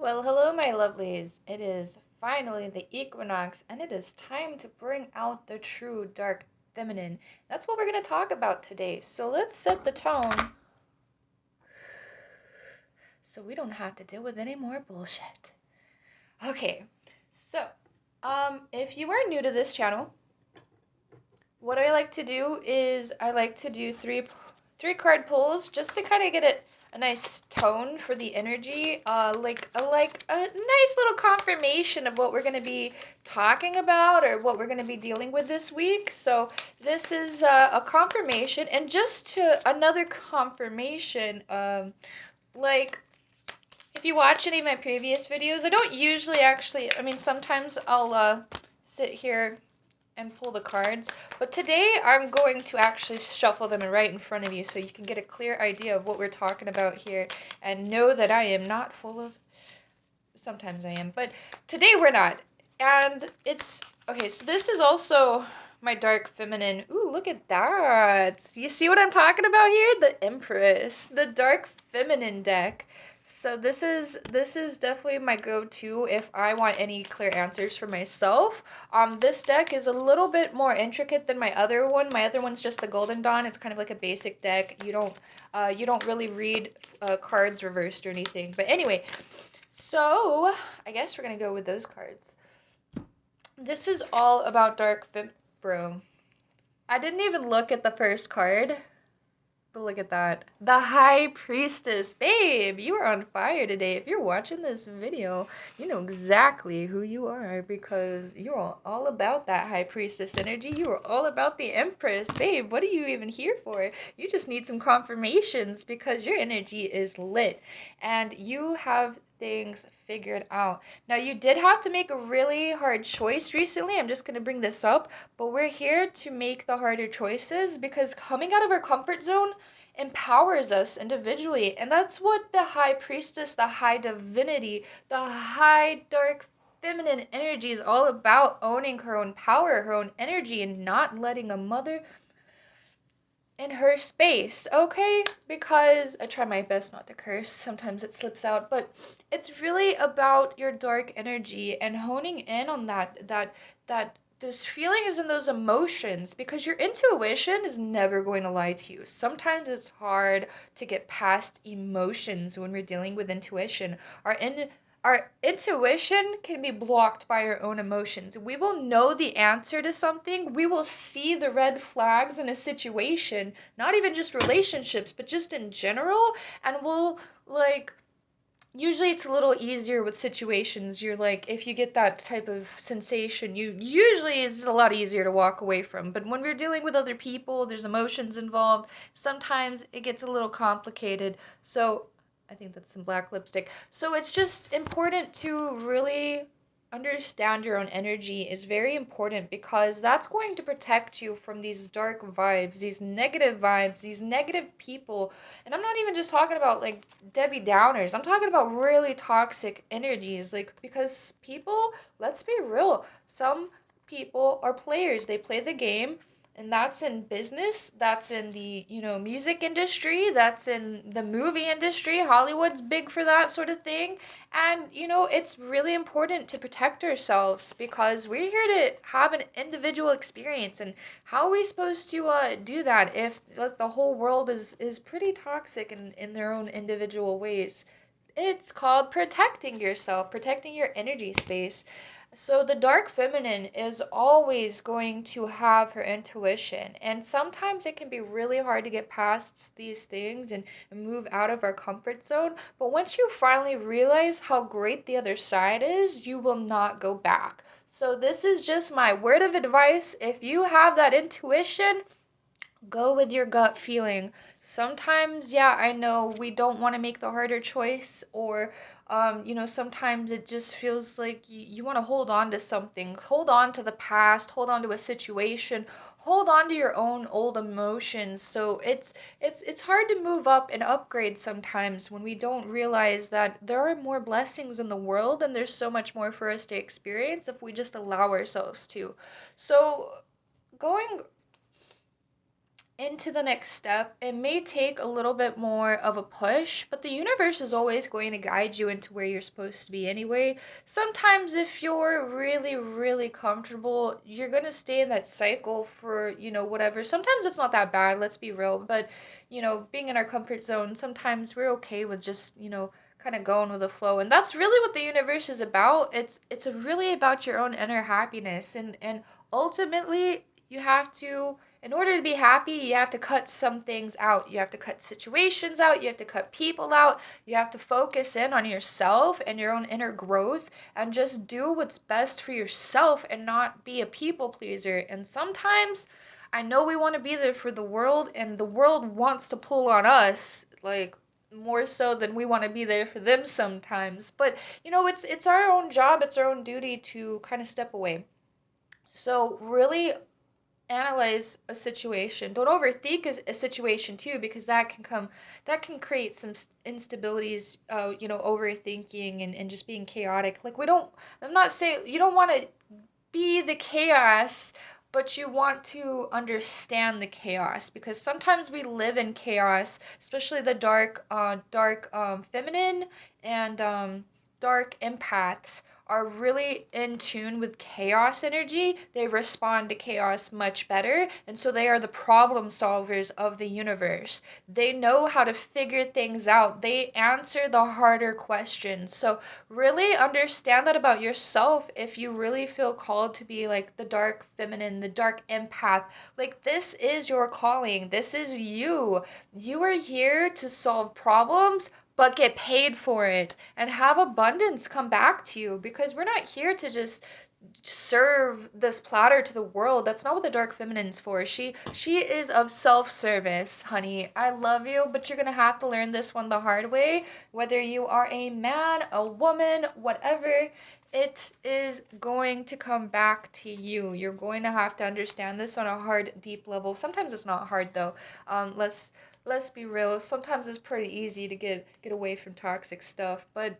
Well, hello, my lovelies. It is finally the equinox, and it is time to bring out the true dark feminine. That's what we're going to talk about today. So let's set the tone so we don't have to deal with any more bullshit. Okay, so if you are new to this channel, what I like to do is I like to do three card pulls just to kind of get it a nice tone for the energy, like a nice little confirmation of what we're going to be talking about or what we're going to be dealing with this week. So this is a confirmation, and just to another confirmation, like if you watch any of my previous videos, I don't usually I mean, sometimes I'll sit here and pull the cards, but today I'm going to actually shuffle them right in front of you so you can get a clear idea of what we're talking about here and know that I am not full of, sometimes I am, but today we're not. And it's, okay, so this is also my dark feminine. Ooh, look at that. You see what I'm talking about here? The Empress, the dark feminine deck. So this is definitely my go-to if I want any clear answers for myself. This deck is a little bit more intricate than my other one. My other one's just the Golden Dawn. It's kind of like a basic deck. You don't really read cards reversed or anything. But anyway, so I guess we're gonna go with those cards. This is all about dark bro. I didn't even look at the first card. But look at that. The High Priestess. Babe, you are on fire today. If you're watching this video, you know exactly who you are because you're all about that High Priestess energy. You are all about the Empress. Babe, what are you even here for? You just need some confirmations because your energy is lit and you have things figured out. Now, you did have to make a really hard choice recently. I'm just going to bring this up, but we're here to make the harder choices because coming out of our comfort zone empowers us individually. And that's what the High Priestess, the High Divinity, the High Dark Feminine energy is all about: owning her own power, her own energy, and not letting a mother in her space, okay? Because I try my best not to curse. Sometimes it slips out, but it's really about your dark energy and honing in on that those feelings and those emotions, because your intuition is never going to lie to you. Sometimes it's hard to get past emotions when we're dealing with intuition. Our intuition can be blocked by our own emotions. We will know the answer to something. We will see the red flags in a situation, not even just relationships, but just in general. And we'll, like, usually it's a little easier with situations. You're like, if you get that type of sensation, you usually it's a lot easier to walk away from. But when we're dealing with other people, there's emotions involved. Sometimes it gets a little complicated. So I think that's some black lipstick. So it's just important to really understand your own energy is very important because that's going to protect you from these dark vibes, these negative people. And I'm not even just talking about like Debbie Downers. I'm talking about really toxic energies, like, because people, let's be real, some people are players. They play the game, and that's in business, that's in the, music industry, that's in the movie industry. Hollywood's big for that sort of thing. And it's really important to protect ourselves because we're here to have an individual experience. And how are we supposed to do that if, like, the whole world is pretty toxic in their own individual ways? It's called protecting yourself, protecting your energy space. So the dark feminine is always going to have her intuition, and sometimes it can be really hard to get past these things and move out of our comfort zone. But once you finally realize how great the other side is, you will not go back. So this is just my word of advice. If you have that intuition, go with your gut feeling. Sometimes, yeah, I know we don't want to make the harder choice, or sometimes it just feels like you want to hold on to something, hold on to the past, hold on to a situation, hold on to your own old emotions. So it's hard to move up and upgrade sometimes when we don't realize that there are more blessings in the world and there's so much more for us to experience if we just allow ourselves to. So going into the next step, it may take a little bit more of a push, but the universe is always going to guide you into where you're supposed to be anyway. Sometimes, if you're really, really comfortable, you're going to stay in that cycle for, whatever. Sometimes it's not that bad, let's be real, but, being in our comfort zone, sometimes we're okay with just, kind of going with the flow. And that's really what the universe is about. It's really about your own inner happiness, and ultimately you have to, in order to be happy, you have to cut some things out. You have to cut situations out. You have to cut people out. You have to focus in on yourself and your own inner growth and just do what's best for yourself and not be a people pleaser. And sometimes I know we want to be there for the world, and the world wants to pull on us, like, more so than we want to be there for them sometimes. But it's our own job, it's our own duty to kind of step away. So really analyze a situation. Don't overthink a situation too, because that can create some instabilities. Overthinking and just being chaotic. Like, we don't. I'm not saying you don't want to be the chaos, but you want to understand the chaos, because sometimes we live in chaos, especially the dark feminine and dark empaths are really in tune with chaos energy. They respond to chaos much better, and so they are the problem solvers of the universe. They know how to figure things out. They answer the harder questions. So really understand that about yourself. If you really feel called to be like the dark feminine, the dark empath, like, this is your calling. This is you. You are here to solve problems, but get paid for it and have abundance come back to you, because we're not here to just serve this platter to the world. That's not what the dark feminine's for. She is of self-service, honey. I love you, but you're gonna have to learn this one the hard way. Whether you are a man, a woman, whatever, it is going to come back to you. You're going to have to understand this on a hard, deep level. Sometimes it's not hard though. Let's be real. Sometimes it's pretty easy to get away from toxic stuff, but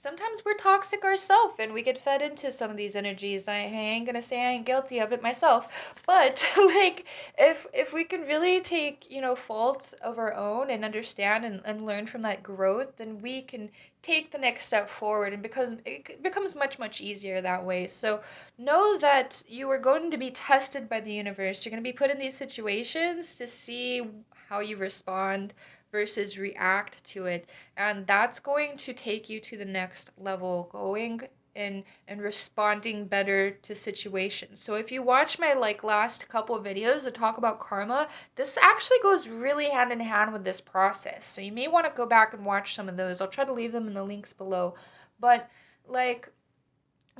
sometimes we're toxic ourselves and we get fed into some of these energies. I ain't gonna say I ain't guilty of it myself, but like, if we can really take, faults of our own and understand and learn from that growth, then we can take the next step forward, and because it becomes much easier that way. So know that you are going to be tested by the universe. You're going to be put in these situations to see how you respond versus react to it, and that's going to take you to the next level, going and responding better to situations. So if you watch my last couple of videos that talk about karma, this actually goes really hand in hand with this process. So you may want to go back and watch some of those. I'll try to leave them in the links below. But like,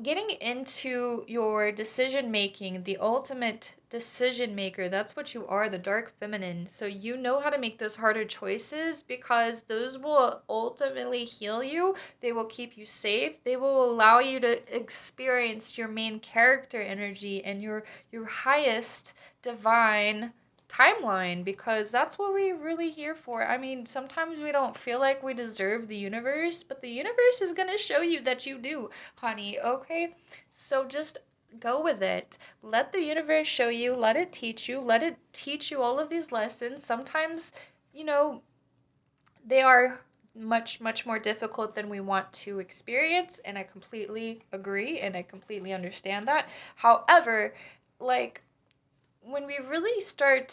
getting into your decision making, the ultimate decision maker, that's what you are, the dark feminine. So you know how to make those harder choices, because those will ultimately heal you. They will keep you safe. They will allow you to experience your main character energy and your highest divine timeline, because that's what we're really here for. I mean, sometimes we don't feel like we deserve the universe, but the universe is going to show you that you do, honey, okay? So just go with it. Let the universe show you, let it teach you, all of these lessons. Sometimes, you know, they are much more difficult than we want to experience, and I completely agree and I completely understand that. However, like, when we really start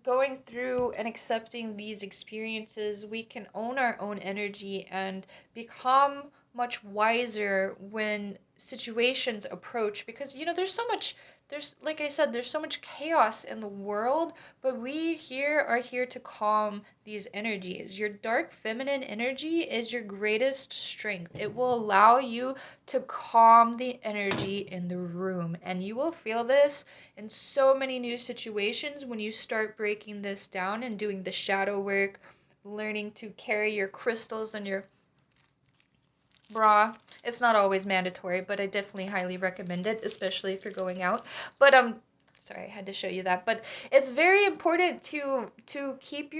going through and accepting these experiences, we can own our own energy and become much wiser when situations approach. Because, there's, like I said, there's so much chaos in the world, but we here are here to calm these energies. Your dark feminine energy is your greatest strength. It will allow you to calm the energy in the room, and you will feel this in so many new situations when you start breaking this down and doing the shadow work, learning to carry your crystals in your bra. It's not always mandatory, but I definitely highly recommend it, especially if you're going out. But sorry, I had to show you that. But it's very important to keep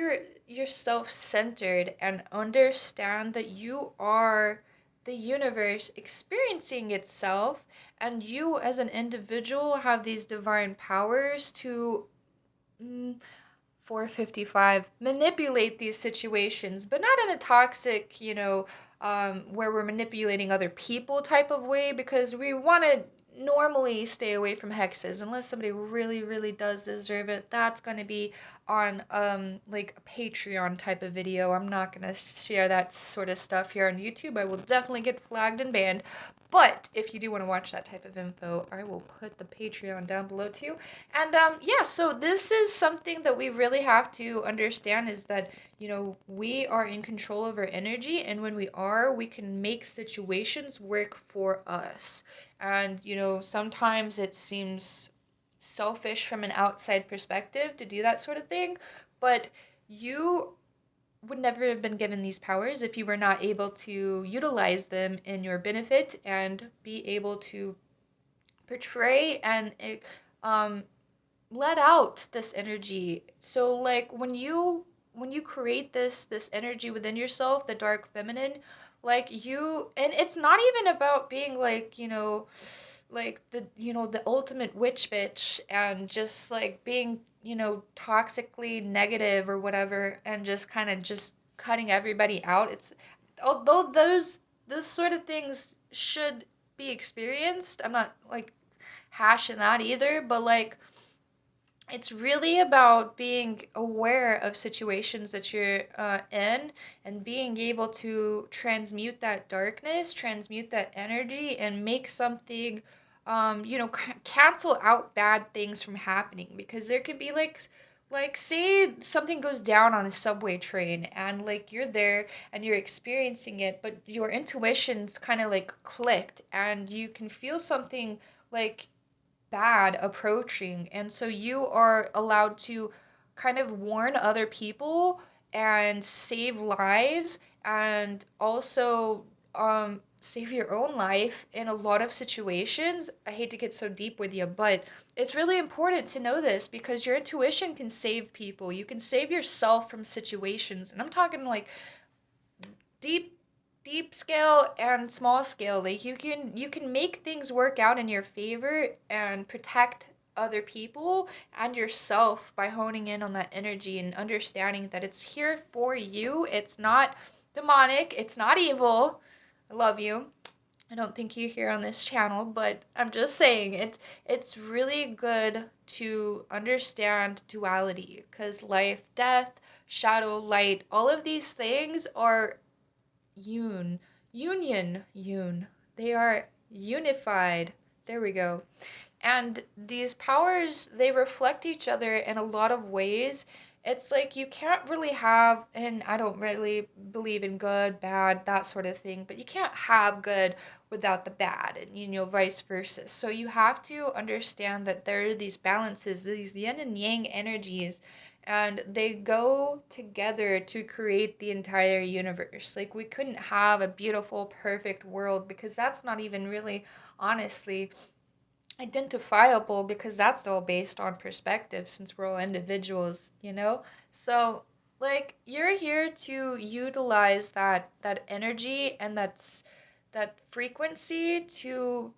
yourself centered and understand that you are the universe experiencing itself, and you as an individual have these divine powers to 455 manipulate these situations, but not in a toxic, where we're manipulating other people type of way, because we want to normally stay away from hexes unless somebody really, really does deserve it. That's going to be on like a Patreon type of video. I'm not going to share that sort of stuff here on YouTube. I will definitely get flagged and banned. But if you do want to watch that type of info, I will put the Patreon down below too. And yeah, so this is something that we really have to understand, is that, we are in control of our energy, and when we are, we can make situations work for us. And, sometimes it seems selfish from an outside perspective to do that sort of thing, but you would never have been given these powers if you were not able to utilize them in your benefit and be able to portray and um, let out this energy. So like when you create this energy within yourself, the dark feminine, like you, and it's not even about being like, like the ultimate witch bitch and just like being, toxically negative or whatever, and just kind of just cutting everybody out. It's, although those sort of things should be experienced, I'm not like hashing that either, but like it's really about being aware of situations that you're in, and being able to transmute that darkness, transmute that energy, and make something, cancel out bad things from happening. Because there could be like say something goes down on a subway train, and like you're there and you're experiencing it, but your intuition's kind of like clicked, and you can feel something like bad approaching, and so you are allowed to kind of warn other people and save lives, and also save your own life in a lot of situations. I hate to get so deep with you, but it's really important to know this, because your intuition can save people. You can save yourself from situations, and I'm talking like deep deep scale and small scale. Like you can make things work out in your favor and protect other people and yourself by honing in on that energy and understanding that it's here for you. It's not demonic, it's not evil. I love you. I don't think you're here on this channel, but I'm just saying it's really good to understand duality, because life, death, shadow, light, all of these things are Yoon. Yoon. They are unified. There we go. And these powers, they reflect each other in a lot of ways. It's like you can't really have, and I don't really believe in good, bad, that sort of thing, but you can't have good without the bad, and vice versa. So you have to understand that there are these balances, these yin and yang energies, and they go together to create the entire universe. Like, we couldn't have a beautiful, perfect world, because that's not even really, honestly, identifiable, because that's all based on perspective, since we're all individuals. So like, you're here to utilize that energy and that frequency to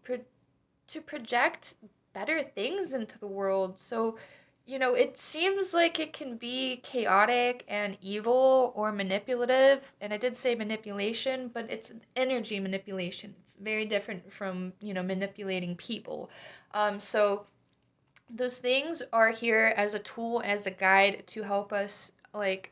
project better things into the world. So, it seems like it can be chaotic and evil or manipulative. And I did say manipulation, but it's energy manipulation. It's very different from, manipulating people. So those things are here as a tool, as a guide to help us like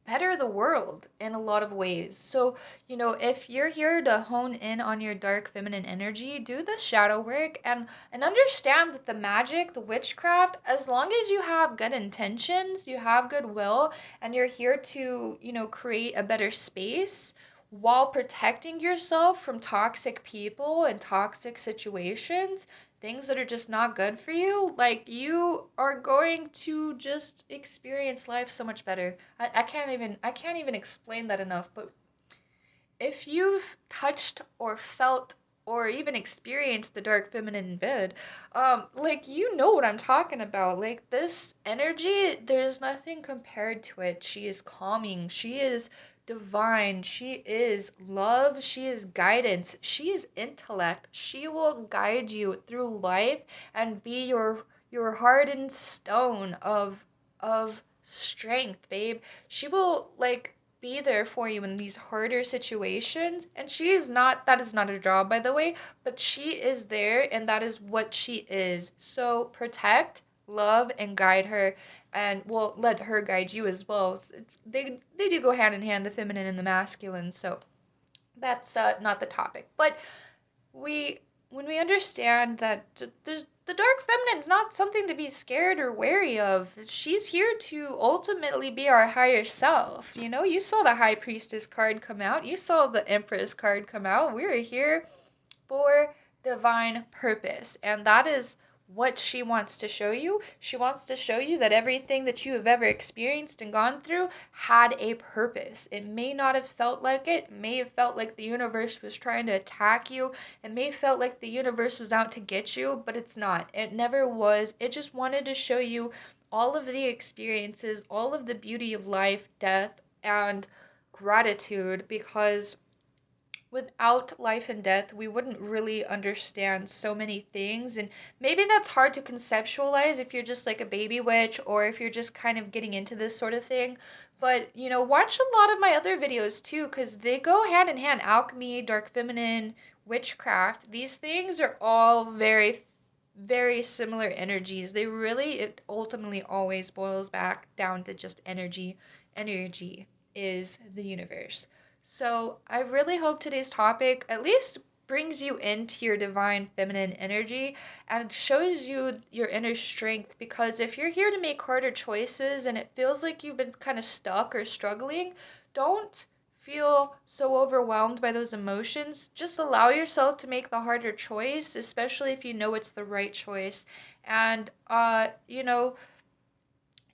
better the world in a lot of ways. So, if you're here to hone in on your dark feminine energy, do the shadow work, and understand that the magic, the witchcraft, as long as you have good intentions, you have goodwill, and you're here to, create a better space while protecting yourself from toxic people and toxic situations, things that are just not good for you, like, you are going to just experience life so much better. I can't even explain that enough, but if you've touched or felt or even experienced the dark feminine in bed, like, you know what I'm talking about. Like, this energy, there's nothing compared to it. She is calming. She is divine. She is love. She is guidance. She is intellect. She will guide you through life and be your hardened stone of strength, babe. She will like be there for you in these harder situations, and she is not, that is not her job, by the way, but she is there, and that is what she is. So protect, love, and guide her, and well, let her guide you as well. They do go hand in hand, the feminine and the masculine. So that's not the topic, but we when we understand that there's the dark feminine is not something to be scared or wary of. She's here to ultimately be our higher self. You know, you saw the high priestess card come out. You saw the empress card come out. We're here for divine purpose. And that is what she wants to show you. She wants to show you that everything that you have ever experienced and gone through had a purpose. It may not have felt like it. It may have felt like the universe was trying to attack you. It may have felt like the universe was out to get you, but it's not. It never was. It just wanted to show you all of the experiences, all of the beauty of life, death, and gratitude, because without life and death, we wouldn't really understand so many things. And maybe that's hard to conceptualize if you're just like a baby witch, or if you're just kind of getting into this sort of thing. But, you know, watch a lot of my other videos too, because they go hand in hand. Alchemy, dark feminine, witchcraft. These things are all very, very similar energies. They really, it ultimately always boils back down to just energy. Energy is the universe. So I really hope today's topic at least brings you into your divine feminine energy and shows you your inner strength, because if you're here to make harder choices and it feels like you've been kind of stuck or struggling, don't feel so overwhelmed by those emotions. Just allow yourself to make the harder choice, especially if you know it's the right choice. And you know,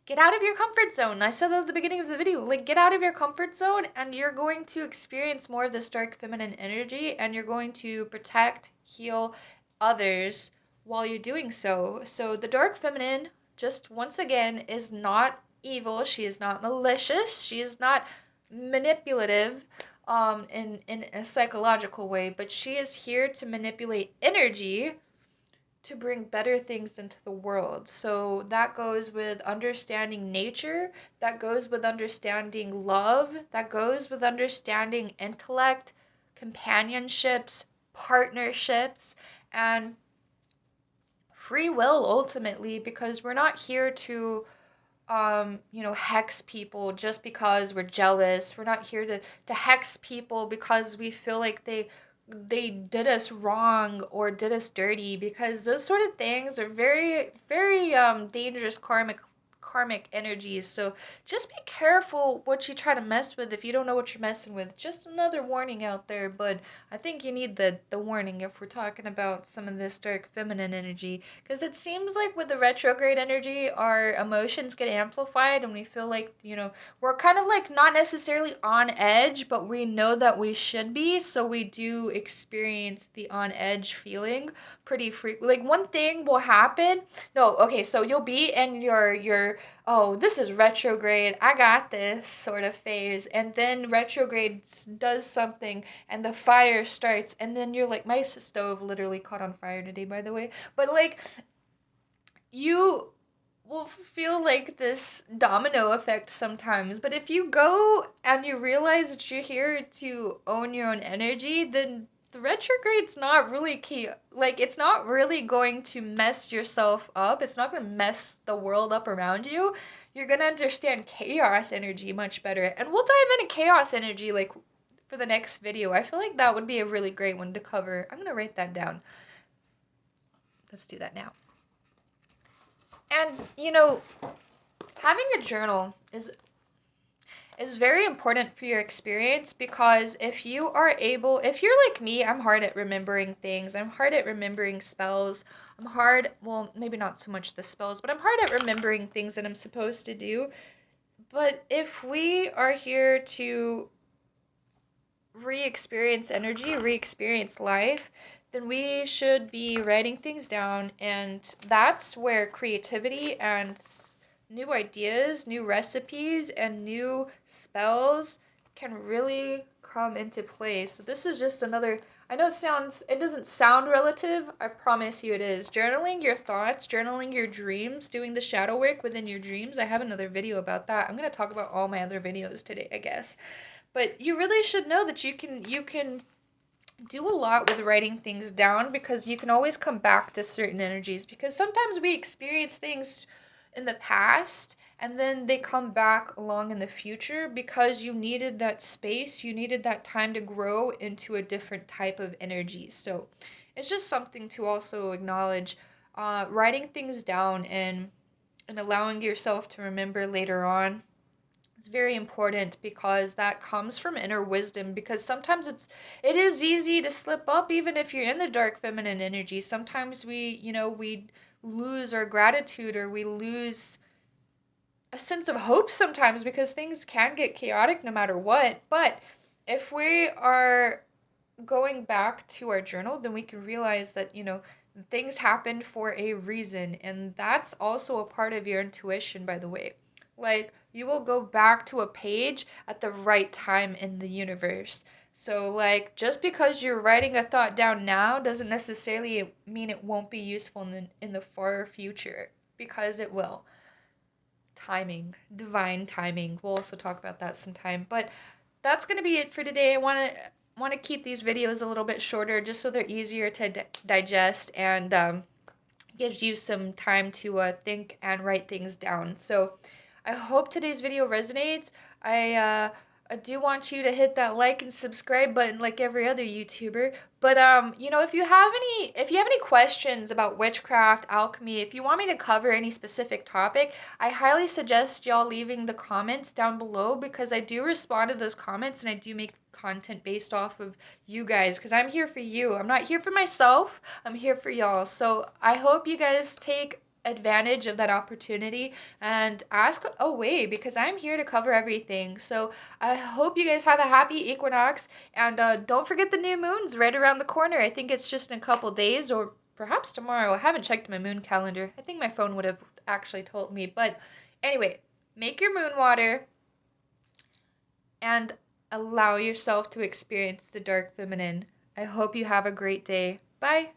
get out of your comfort zone. I said that at the beginning of the video. Like, get out of your comfort zone, and you're going to experience more of this dark feminine energy, and you're going to protect, heal others while you're doing so. So, the dark feminine, just once again, is not evil. She is not malicious. She is not manipulative in a psychological way, but she is here to manipulate energy to bring better things into the world. So that goes with understanding nature, that goes with understanding love, that goes with understanding intellect, companionships, partnerships, and free will ultimately, because we're not here to you know, hex people just because we're jealous. We're not here to hex people because we feel like they did us wrong or did us dirty, because those sort of things are very, very dangerous karmic energies. So just be careful what you try to mess with if you don't know what you're messing with. Just another warning out there, but I think you need the warning if we're talking about some of this dark feminine energy, because it seems like with the retrograde energy, our emotions get amplified and we feel like, you know, we're kind of like not necessarily on edge, but we know that we should be, so we do experience the on edge feeling pretty frequently. Like, one thing will happen. No, okay, so you'll be in your oh, this is retrograde, I got this sort of phase, and then retrograde does something and the fire starts, and then you're like, my stove literally caught on fire today, by the way, but like, you will feel like this domino effect sometimes. But if you go and you realize that you're here to own your own energy, then the retrograde's not really key. Like, it's not really going to mess yourself up. It's not going to mess the world up around you. You're going to understand chaos energy much better. And we'll dive into chaos energy, like, for the next video. I feel like that would be a really great one to cover. I'm going to write that down. Let's do that now. And, you know, having a journal is very important for your experience, because if you're like me, I'm hard at remembering things. I'm hard at remembering spells. Well, maybe not so much the spells, but I'm hard at remembering things that I'm supposed to do. But if we are here to re-experience energy, re-experience life, then we should be writing things down, and that's where creativity and new ideas, new recipes, and new spells can really come into play. So this is just another I know it doesn't sound relative. I promise you it is. Journaling your thoughts, journaling your dreams, doing the shadow work within your dreams. I have another video about that. I'm going to talk about all my other videos today, I guess. But you really should know that you can do a lot with writing things down, because you can always come back to certain energies, because sometimes we experience things in the past and then they come back along in the future because you needed that space, you needed that time to grow into a different type of energy. So it's just something to also acknowledge. Writing things down and allowing yourself to remember later on, it's very important, because that comes from inner wisdom. Because sometimes it is easy to slip up even if you're in the dark feminine energy. Sometimes we lose our gratitude, or we lose a sense of hope sometimes, because things can get chaotic no matter what. But if we are going back to our journal, then we can realize that, things happened for a reason. And that's also a part of your intuition, by the way. Like, you will go back to a page at the right time in the universe. So, like, just because you're writing a thought down now doesn't necessarily mean it won't be useful in the far future, because it will. Timing, divine timing. We'll also talk about that sometime. But that's going to be it for today. I want to keep these videos a little bit shorter, just so they're easier to digest, and gives you some time to think and write things down. So I hope today's video resonates. I do want you to hit that like and subscribe button like every other YouTuber. But if you have any questions about witchcraft, alchemy, if you want me to cover any specific topic, I highly suggest y'all leaving the comments down below, because I do respond to those comments and I do make content based off of you guys, because I'm here for you. I'm not here for myself. I'm here for y'all. So I hope you guys take advantage of that opportunity and ask away, because I'm here to cover everything. So I hope you guys have a happy equinox, and don't forget the new moon's right around the corner. I think it's just in a couple days, or perhaps tomorrow. I haven't checked my moon calendar. I think my phone would have actually told me. But anyway, make your moon water and allow yourself to experience the dark feminine. I hope you have a great day. Bye.